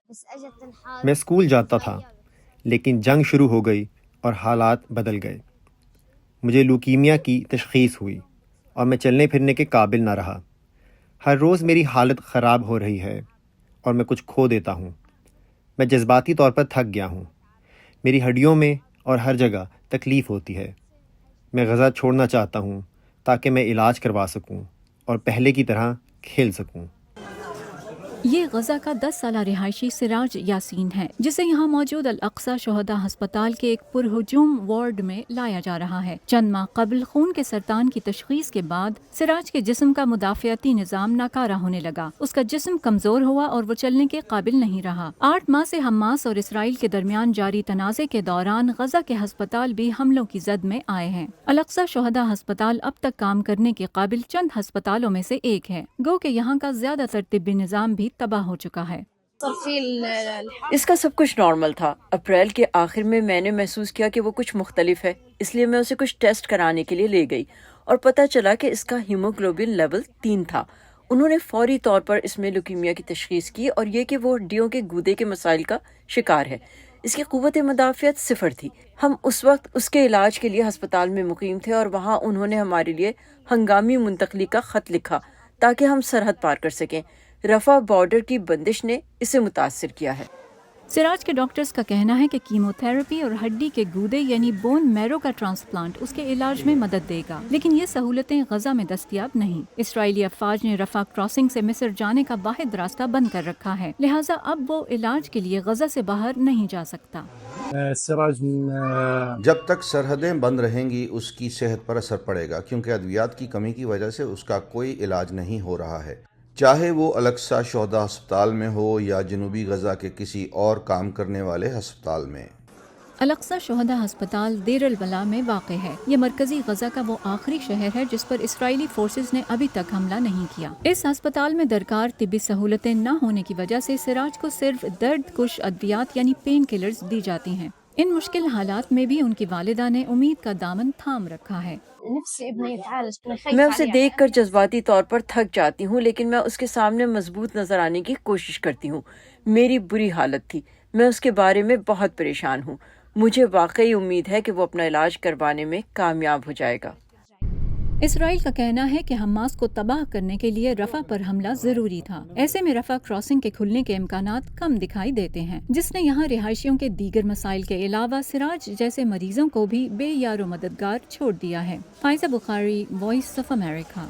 میں اسکول جاتا تھا لیکن جنگ شروع ہو گئی اور حالات بدل گئے. مجھے لوکیمیا کی تشخیص ہوئی اور میں چلنے پھرنے کے قابل نہ رہا. ہر روز میری حالت خراب ہو رہی ہے اور میں کچھ کھو دیتا ہوں. میں جذباتی طور پر تھک گیا ہوں. میری ہڈیوں میں اور ہر جگہ تکلیف ہوتی ہے. میں غزہ چھوڑنا چاہتا ہوں تاکہ میں علاج کروا سکوں اور پہلے کی طرح کھیل سکوں. یہ غزہ کا 10 سالہ رہائشی سراج یاسین ہے جسے یہاں موجود الاقصی شہداء ہسپتال کے ایک پرہجوم وارڈ میں لایا جا رہا ہے. چند ماہ قبل خون کے سرطان کی تشخیص کے بعد سراج کے جسم کا مدافعتی نظام ناکارہ ہونے لگا. اس کا جسم کمزور ہوا اور وہ چلنے کے قابل نہیں رہا. 8 ماہ سے حماس اور اسرائیل کے درمیان جاری تنازع کے دوران غزہ کے ہسپتال بھی حملوں کی زد میں آئے ہیں. الاقصی شہداء ہسپتال اب تک کام کرنے کے قابل چند ہسپتالوں میں سے ایک ہے. گو کہ یہاں کا زیادہ تر طبی نظام بھی تباہ ہو چکا ہے. اس کا سب کچھ نارمل تھا. اپریل کے آخر میں نے محسوس کیا کہ وہ کچھ مختلف ہے، اس لیے میں اسے کچھ ٹیسٹ کرانے کے لیے لے گئی اور پتہ چلا کہ اس کا ہیموگلوبن لیول 3 تھا. انہوں نے فوری طور پر اس میں لیوکیمیا کی تشخیص کی اور یہ کہ وہ ہڈیوں کے گودے کے مسائل کا شکار ہے. اس کی قوت مدافعت 0 تھی. ہم اس وقت اس کے علاج کے لیے ہسپتال میں مقیم تھے اور وہاں انہوں نے ہمارے لیے ہنگامی منتقلی کا خط لکھا تاکہ ہم سرحد پار کر سکیں. رفح بارڈر کی بندش نے اسے متاثر کیا ہے. سراج کے ڈاکٹرز کا کہنا ہے کہ کیمو تھراپی اور ہڈی کے گودے یعنی بون میرو کا ٹرانسپلانٹ اس کے علاج میں مدد دے گا، لیکن یہ سہولتیں غزہ میں دستیاب نہیں. اسرائیلی افواج نے رفح کراسنگ سے مصر جانے کا واحد راستہ بند کر رکھا ہے، لہٰذا اب وہ علاج کے لیے غزہ سے باہر نہیں جا سکتا. جب تک سرحدیں بند رہیں گی اس کی صحت پر اثر پڑے گا، کیونکہ ادویات کی کمی کی وجہ سے اس کا کوئی علاج نہیں ہو رہا ہے، چاہے وہ الاقصی شہداء ہسپتال میں ہو یا جنوبی غزہ کے کسی اور کام کرنے والے ہسپتال میں. الاقصی شہداء ہسپتال دیر البلا میں واقع ہے. یہ مرکزی غزہ کا وہ آخری شہر ہے جس پر اسرائیلی فورسز نے ابھی تک حملہ نہیں کیا. اس ہسپتال میں درکار طبی سہولتیں نہ ہونے کی وجہ سے سراج کو صرف درد کش ادویات یعنی پین کلرز دی جاتی ہیں. ان مشکل حالات میں بھی ان کی والدہ نے امید کا دامن تھام رکھا ہے. میں اسے دیکھ کر جذباتی طور پر تھک جاتی ہوں، لیکن میں اس کے سامنے مضبوط نظر آنے کی کوشش کرتی ہوں. میری بری حالت تھی، میں اس کے بارے میں بہت پریشان ہوں. مجھے واقعی امید ہے کہ وہ اپنا علاج کروانے میں کامیاب ہو جائے گا. اسرائیل کا کہنا ہے کہ حماس کو تباہ کرنے کے لیے رفح پر حملہ ضروری تھا. ایسے میں رفح کراسنگ کے کھلنے کے امکانات کم دکھائی دیتے ہیں، جس نے یہاں رہائشیوں کے دیگر مسائل کے علاوہ سراج جیسے مریضوں کو بھی بے یار و مددگار چھوڑ دیا ہے. فائزہ بخاری، وائس آف امریکہ.